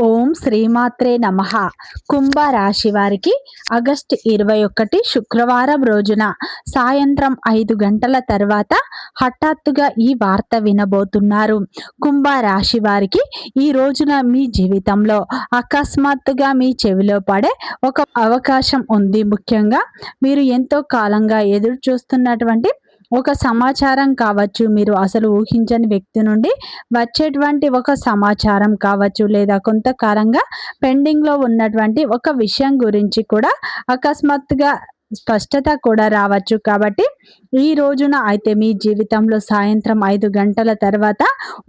ఓం శ్రీమాత్రే నమః. కుంభ రాశి వారికి ఆగస్టు 21 శుక్రవారం రోజున సాయంత్రం 5 గంటల తర్వాత హఠాత్తుగా ఈ వార్త వినబోతున్నారు. కుంభ రాశి వారికి ఈ రోజున మీ జీవితంలో అకస్మాత్తుగా మీ చెవిలో పడే ఒక అవకాశం ఉంది. ముఖ్యంగా మీరు ఎంతో కాలంగా ఎదురు చూస్తున్నటువంటి ఒక సమాచారం కావచ్చు, మీరు అసలు ఊహించని వ్యక్తి నుండి వచ్చేటువంటి ఒక సమాచారం కావచ్చు, లేదా కొంతకాలంగా పెండింగ్లో ఉన్నటువంటి ఒక విషయం గురించి కూడా అకస్మాత్తుగా స్పష్టత కూడా రావచ్చు. కాబట్టి ఈ రోజున అయితే మీ జీవితంలో సాయంత్రం 5 గంటల తర్వాత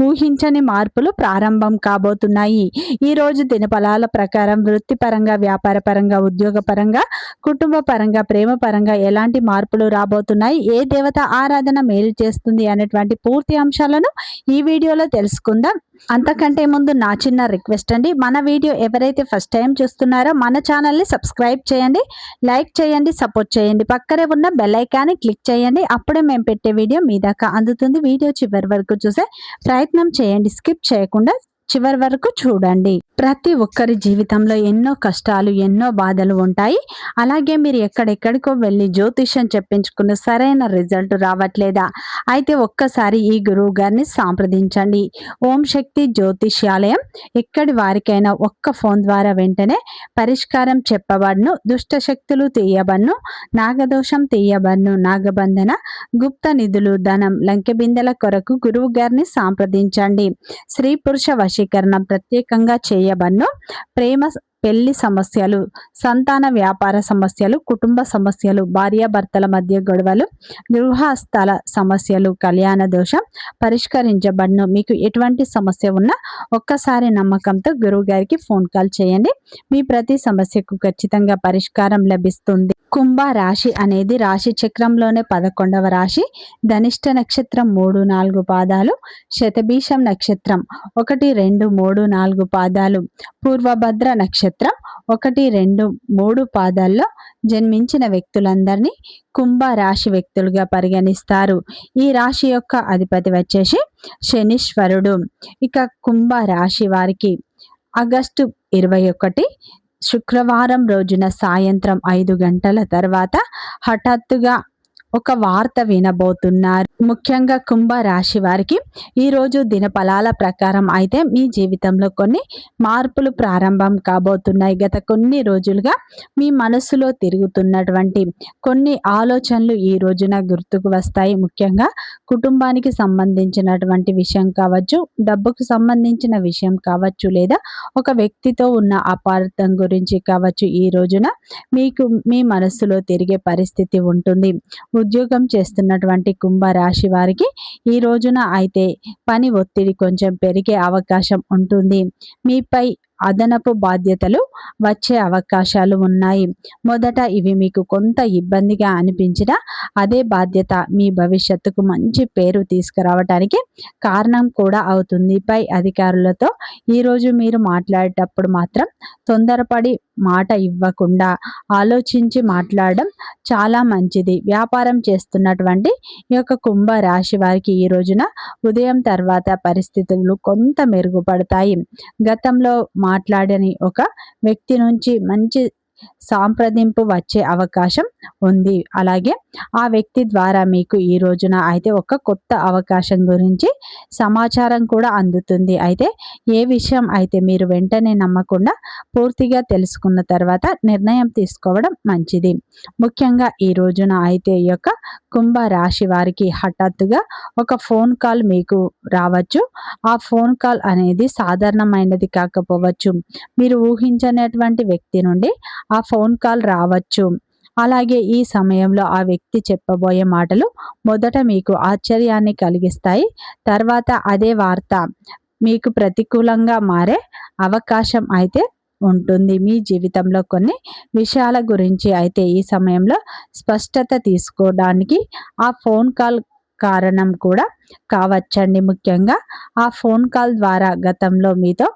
ఊహించని మార్పులు ప్రారంభం కాబోతున్నాయి. ఈ రోజు దినఫలాల ప్రకారం వృత్తిపరంగా, వ్యాపారపరంగా, ఉద్యోగపరంగా, కుటుంబ పరంగా, ప్రేమ పరంగా ఎలాంటి మార్పులు రాబోతున్నాయి, ఏ దేవత ఆరాధన మేలు చేస్తుంది అనేటువంటి పూర్తి అంశాలను ఈ వీడియోలో తెలుసుకుందాం. అంతకంటే ముందు నా చిన్న రిక్వెస్ట్ అండి, మన వీడియో ఎవరైతే ఫస్ట్ టైం చూస్తున్నారో మన ఛానల్ని సబ్స్క్రైబ్ చేయండి, లైక్ చేయండి, సపోర్ట్ చేయండి. పక్కనే ఉన్న బెల్ ఐకాన్ని క్లిక్ చేయండి. అప్పుడే మేము పెట్టే వీడియో మీ దాకా అందుతుంది. వీడియో చివరి వరకు చూసే ప్రయత్నం చేయండి, స్కిప్ చేయకుండా చివరి వరకు చూడండి. ప్రతి ఒక్కరి జీవితంలో ఎన్నో కష్టాలు, ఎన్నో బాధలు ఉంటాయి. అలాగే మీరు ఎక్కడెక్కడికో వెళ్ళి జ్యోతిష్యం చెప్పించుకున్న సరైన రిజల్ట్ రావట్లేదా? అయితే ఒక్కసారి ఈ గురువు గారిని సంప్రదించండి. ఓం శక్తి జ్యోతిష్యాలయం ఎక్కడి వారికైనా ఒక్క ఫోన్ ద్వారా వెంటనే పరిష్కారం చెప్పబడును. దుష్ట శక్తులు తీయబడును, నాగదోషం తీయబడును, నాగబంధన, గుప్త నిధులు, ధనం, లంకెబిందెల కొరకు గురువు గారిని సంప్రదించండి. స్త్రీ పురుష వశీకరణ ప్రత్యేకంగా చేయబడును. ప్రేమ, పెళ్లి సమస్యలు, సంతాన వ్యాపార సమస్యలు, కుటుంబ సమస్యలు, భార్యాభర్తల మధ్య గొడవలు, గృహస్థల సమస్యలు, కళ్యాణ దోషం పరిష్కరించబడును. మీకు ఎటువంటి సమస్య ఉన్నా ఒక్కసారి నమ్మకంతో గురువు గారికి ఫోన్ కాల్ చేయండి. మీ ప్రతి సమస్యకు ఖచ్చితంగా పరిష్కారం లభిస్తుంది. కుంభ రాశి అనేది రాశి చక్రంలోనే 11వ రాశి. ధనిష్ట నక్షత్రం 3, 4 పాదాలు, శతభీషం నక్షత్రం 1, 2, 3, 4 పాదాలు, పూర్వభద్ర నక్షత్రం 1, 2, 3 పాదాల్లో జన్మించిన వ్యక్తులందరినీ కుంభ రాశి వ్యక్తులుగా పరిగణిస్తారు. ఈ రాశి యొక్క అధిపతి వచ్చేసి శనీశ్వరుడు. ఇక కుంభ రాశి వారికి ఆగస్టు 21 శుక్రవారం రోజున సాయంత్రం 5 గంటల తర్వాత హఠాత్తుగా ఒక వార్త వినబోతున్నారు. ముఖ్యంగా కుంభ రాశి వారికి ఈరోజు దినఫలాల ప్రకారం అయితే మీ జీవితంలో కొన్ని మార్పులు ప్రారంభం కాబోతున్నాయి. గత కొన్ని రోజులుగా మీ మనసులో తిరుగుతున్నటువంటి కొన్ని ఆలోచనలు ఈ రోజున గుర్తుకు వస్తాయి. ముఖ్యంగా కుటుంబానికి సంబంధించినటువంటి విషయం కావచ్చు, డబ్బుకు సంబంధించిన విషయం కావచ్చు, లేదా ఒక వ్యక్తితో ఉన్న అపార్థం గురించి కావచ్చు, ఈ రోజున మీకు మీ మనస్సులో తిరిగే పరిస్థితి ఉంటుంది. ఉద్యోగం చేస్తున్నటువంటి కుంభ రాశి వారికి ఈ రోజున అయితే పని ఒత్తిడి కొంచెం పెరిగే అవకాశం ఉంటుంది. మీపై అదనపు బాధ్యతలు వచ్చే అవకాశాలు ఉన్నాయి. మొదట ఇవి మీకు కొంత ఇబ్బందిగా అనిపించినా అదే బాధ్యత మీ భవిష్యత్తుకు మంచి పేరు తీసుకురావడానికి కారణం కూడా అవుతుంది. పై అధికారులతో ఈరోజు మీరు మాట్లాడేటప్పుడు మాత్రం తొందరపడి మాట ఇవ్వకుండా ఆలోచించి మాట్లాడడం చాలా మంచిది. వ్యాపారం చేస్తున్నటువంటి ఈ యొక్క కుంభ రాశి వారికి ఈ రోజున ఉదయం తర్వాత పరిస్థితులు కొంత మెరుగుపడతాయి. గతంలో మాట్లాడని ఒక వ్యక్తి నుంచి మంచి సంప్రదింపు వచ్చే అవకాశం ఉంది. అలాగే ఆ వ్యక్తి ద్వారా మీకు ఈ రోజున అయితే ఒక కొత్త అవకాశం గురించి సమాచారం కూడా అందుతుంది. అయితే ఏ విషయం అయితే మీరు వెంటనే నమ్మకుండా పూర్తిగా తెలుసుకున్న తర్వాత నిర్ణయం తీసుకోవడం మంచిది. ముఖ్యంగా ఈ రోజున అయితే ఈ యొక్క కుంభ రాశి వారికి హఠాత్తుగా ఒక ఫోన్ కాల్ మీకు రావచ్చు. ఆ ఫోన్ కాల్ అనేది సాధారణమైనది కాకపోవచ్చు. మీరు ఊహించనటువంటి వ్యక్తి నుండి ఆ ఫోన్ కాల్ రావచ్చు. అలాగే ఈ సమయంలో ఆ వ్యక్తి చెప్పబోయే మాటలు మొదట మీకు ఆశ్చర్యాన్ని కలిగిస్తాయి. తర్వాత అదే వార్త మీకు ప్రతికూలంగా మారే అవకాశం అయితే ఉంటుంది. మీ జీవితంలో కొన్ని విషయాల గురించి అయితే ఈ సమయంలో స్పష్టత తీసుకోవడానికి ఆ ఫోన్ కాల్ కారణం కూడా కావచ్చండి. ముఖ్యంగా ఆ ఫోన్ కాల్ ద్వారా గతంలో మీతో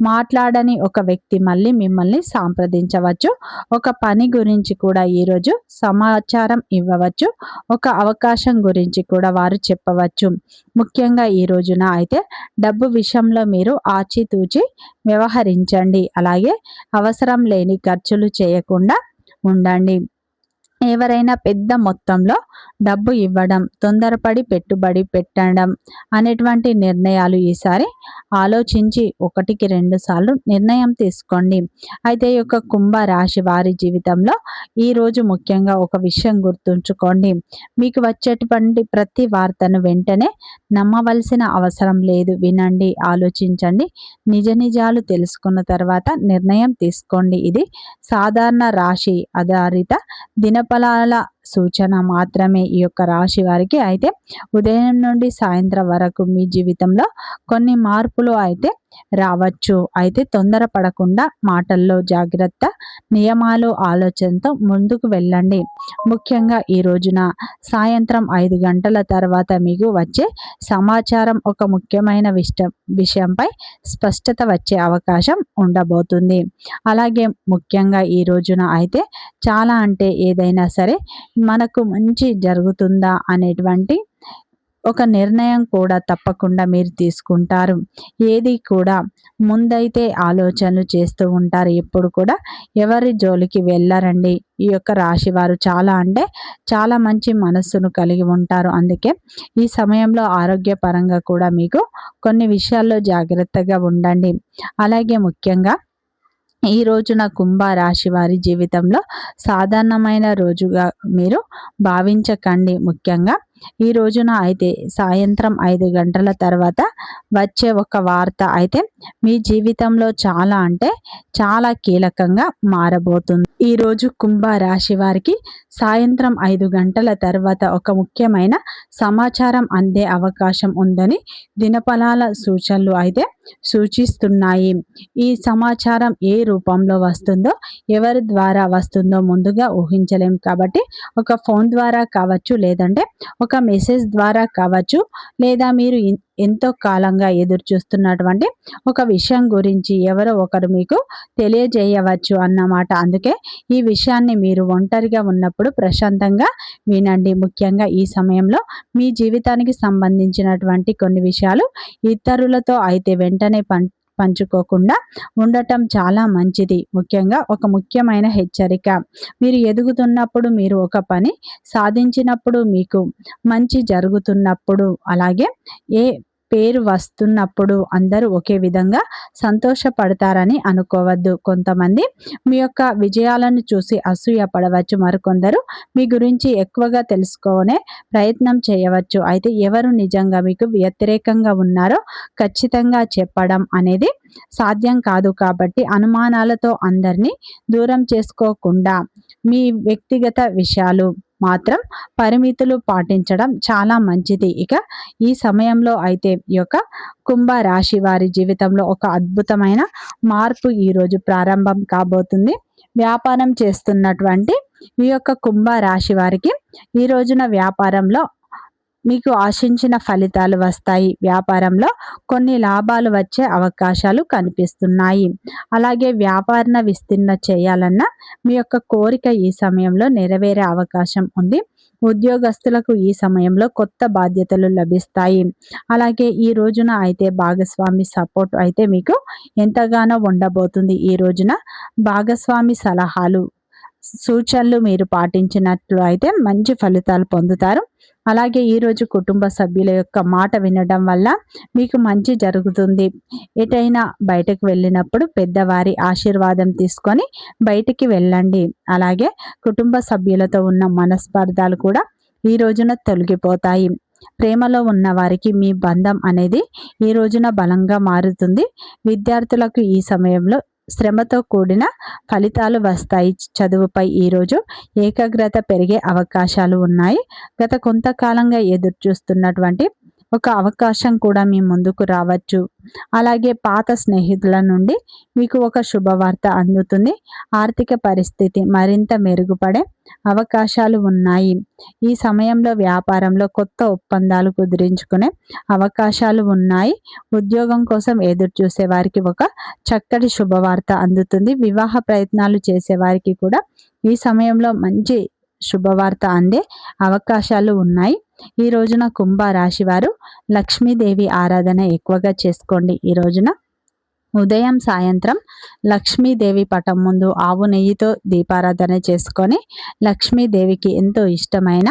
మాట్లాడని ఒక వ్యక్తి మళ్ళీ మిమ్మల్ని సంప్రదించవచ్చు. ఒక పని గురించి కూడా ఈరోజు సమాచారం ఇవ్వవచ్చు. ఒక అవకాశం గురించి కూడా వారు చెప్పవచ్చు. ముఖ్యంగా ఈ రోజున అయితే డబ్బు విషయంలో మీరు ఆచితూచి వ్యవహరించండి. అలాగే అవసరం లేని ఖర్చులు చేయకుండా ఉండండి. ఎవరైనా పెద్ద మొత్తంలో డబ్బు ఇవ్వడం, తొందరపడి పెట్టుబడి పెట్టడం అనేటువంటి నిర్ణయాలు ఈసారి ఆలోచించి 1కి 2 సార్లు నిర్ణయం తీసుకోండి. అయితే ఈ యొక్క కుంభ రాశి వారి జీవితంలో ఈరోజు ముఖ్యంగా ఒక విషయం గుర్తుంచుకోండి. మీకు వచ్చేటువంటి ప్రతి వార్తను వెంటనే నమ్మవలసిన అవసరం లేదు. వినండి, ఆలోచించండి, నిజ నిజాలు తెలుసుకున్న తర్వాత నిర్ణయం తీసుకోండి. ఇది సాధారణ రాశి ఆధారిత దినఫలాల సూచన మాత్రమే ఈ యొక్క రాశి వారికి. అయితే ఉదయం నుండి సాయంత్రం వరకు మీ జీవితంలో కొన్ని మార్పులు అయితే రావచ్చు. అయితే తొందరపడకుండా మాటల్లో జాగ్రత్త, నియమాలు ఆలోచనతో ముందుకు వెళ్ళండి. ముఖ్యంగా ఈ రోజున సాయంత్రం 5 గంటల తర్వాత మీకు వచ్చే సమాచారం ఒక ముఖ్యమైన విషయంపై స్పష్టత వచ్చే అవకాశం ఉండబోతుంది. అలాగే ముఖ్యంగా ఈ రోజున అయితే చాలా అంటే ఏదైనా సరే మనకు మంచి జరుగుతుందా అనేటువంటి ఒక నిర్ణయం కూడా తప్పకుండా మీరు తీసుకుంటారు. ఏది కూడా ముందైతే ఆలోచనలు చేస్తూ ఉంటారు. ఎప్పుడు కూడా ఎవరి జోలికి వెళ్ళరండి. ఈ యొక్క రాశి వారు చాలా అంటే చాలా మంచి మనస్సును కలిగి ఉంటారు. అందుకే ఈ సమయంలో ఆరోగ్యపరంగా కూడా మీకు కొన్ని విషయాల్లో జాగ్రత్తగా ఉండండి. అలాగే ముఖ్యంగా ఈ రోజున కుంభ రాశి వారి జీవితంలో సాధారణమైన రోజుగా మీరు భావించకండి. ముఖ్యంగా ఈ రోజున అయితే సాయంత్రం 5 గంటల తర్వాత వచ్చే ఒక వార్త అయితే మీ జీవితంలో చాలా అంటే చాలా కీలకంగా మారబోతుంది. ఈరోజు కుంభ రాశి వారికి సాయంత్రం 5 గంటల తర్వాత ఒక ముఖ్యమైన సమాచారం అందే అవకాశం ఉందని దినఫలాల సూచనలు అయితే సూచిస్తున్నాయి. ఈ సమాచారం ఏ రూపంలో వస్తుందో, ఎవరి ద్వారా వస్తుందో ముందుగా ఊహించలేం. కాబట్టి ఒక ఫోన్ ద్వారా కావచ్చు, లేదంటే ఒక మెసేజ్ ద్వారా కావచ్చు, లేదా మీరు ఎంతో కాలంగా ఎదురు చూస్తున్నటువంటి ఒక విషయం గురించి ఎవరో ఒకరు మీకు తెలియజేయవచ్చు అన్నమాట. అందుకే ఈ విషయాన్ని మీరు ఒంటరిగా ఉన్నప్పుడు ప్రశాంతంగా వినండి. ముఖ్యంగా ఈ సమయంలో మీ జీవితానికి సంబంధించినటువంటి కొన్ని విషయాలు ఇతరులతో అయితే వెంటనే పంచుకోకుండా ఉండటం చాలా మంచిది. ముఖ్యంగా ఒక ముఖ్యమైన హెచ్చరిక, మీరు ఎదుగుతున్నప్పుడు, మీరు ఒక పని సాధించినప్పుడు, మీకు మంచి జరుగుతున్నప్పుడు, అలాగే ఏ పేరు వస్తున్నప్పుడు అందరూ ఒకే విధంగా సంతోషపడతారని అనుకోవద్దు. కొంతమంది మీ యొక్క విజయాలను చూసి అసూయ పడవచ్చు. మరికొందరు మీ గురించి ఎక్కువగా తెలుసుకునే ప్రయత్నం చేయవచ్చు. అయితే ఎవరు నిజంగా మీకు వ్యతిరేకంగా ఉన్నారో ఖచ్చితంగా చెప్పడం అనేది సాధ్యం కాదు. కాబట్టి అనుమానాలతో అందరినీ దూరం చేసుకోకుండా మీ వ్యక్తిగత విషయాలు మాత్రం పరిమితులు పాటించడం చాలా మంచిది. ఇక ఈ సమయంలో అయితే ఈ యొక్క కుంభ రాశి వారి జీవితంలో ఒక అద్భుతమైన మార్పు ఈరోజు ప్రారంభం కాబోతుంది. వ్యాపారం చేస్తున్నటువంటి ఈ యొక్క కుంభ రాశి వారికి ఈ రోజున వ్యాపారంలో మీకు ఆశించిన ఫలితాలు వస్తాయి. వ్యాపారంలో కొన్ని లాభాలు వచ్చే అవకాశాలు కనిపిస్తున్నాయి. అలాగే వ్యాపారణ విస్తరణ చేయాలన్న మీ యొక్క కోరిక ఈ సమయంలో నెరవేరే అవకాశం ఉంది. ఉద్యోగస్తులకు ఈ సమయంలో కొత్త బాధ్యతలు లభిస్తాయి. అలాగే ఈ రోజున అయితే భాగస్వామి సపోర్ట్ అయితే మీకు ఎంతగానో ఉండబోతుంది. ఈ రోజున భాగస్వామి సలహాలు, సూచనలు మీరు పాటించినట్లు అయితే మంచి ఫలితాలు పొందుతారు. అలాగే ఈరోజు కుటుంబ సభ్యుల యొక్క మాట వినడం వల్ల మీకు మంచి జరుగుతుంది. ఎటైనా బయటకు వెళ్ళినప్పుడు పెద్దవారి ఆశీర్వాదం తీసుకొని బయటికి వెళ్ళండి. అలాగే కుటుంబ సభ్యులతో ఉన్న మనస్పర్ధాలు కూడా ఈ రోజున తొలగిపోతాయి. ప్రేమలో ఉన్న వారికి మీ బంధం అనేది ఈ రోజున బలంగా మారుతుంది. విద్యార్థులకు ఈ సమయంలో శ్రమతో కూడిన ఫలితాలు వస్తాయి. చదువుపై ఈరోజు ఏకాగ్రత పెరిగే అవకాశాలు ఉన్నాయి. గత కొంతకాలంగా ఎదురు చూస్తున్నటువంటి ఒక అవకాశం కూడా మీ ముందుకు రావచ్చు. అలాగే పాత స్నేహితుల నుండి మీకు ఒక శుభవార్త అందుతుంది. ఆర్థిక పరిస్థితి మరింత మెరుగుపడే అవకాశాలు ఉన్నాయి. ఈ సమయంలో వ్యాపారంలో కొత్త ఒప్పందాలు కుదిరించుకునే అవకాశాలు ఉన్నాయి. ఉద్యోగం కోసం ఎదురు చూసే వారికి ఒక చక్కటి శుభవార్త అందుతుంది. వివాహ ప్రయత్నాలు చేసే వారికి కూడా ఈ సమయంలో మంచి శుభవార్త అందే అవకాశాలు ఉన్నాయి. ఈ రోజున కుంభ రాశి వారు లక్ష్మీదేవి ఆరాధన ఎక్కువగా చేసుకోండి. ఈ రోజున ఉదయం సాయంత్రం లక్ష్మీదేవి పటం ముందు ఆవు నెయ్యితో దీపారాధన చేసుకొని లక్ష్మీదేవికి ఎంతో ఇష్టమైన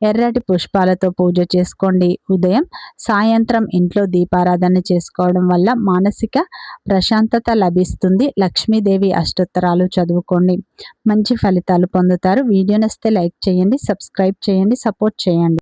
ఎర్రటి పుష్పాలతో పూజ చేసుకోండి. ఉదయం సాయంత్రం ఇంట్లో దీపారాధన చేసుకోవడం వల్ల మానసిక ప్రశాంతత లభిస్తుంది. లక్ష్మీదేవి అష్టోత్తరాలు చదువుకోండి, మంచి ఫలితాలు పొందుతారు. వీడియో నచ్చితే లైక్ చేయండి, సబ్స్క్రైబ్ చేయండి, సపోర్ట్ చేయండి.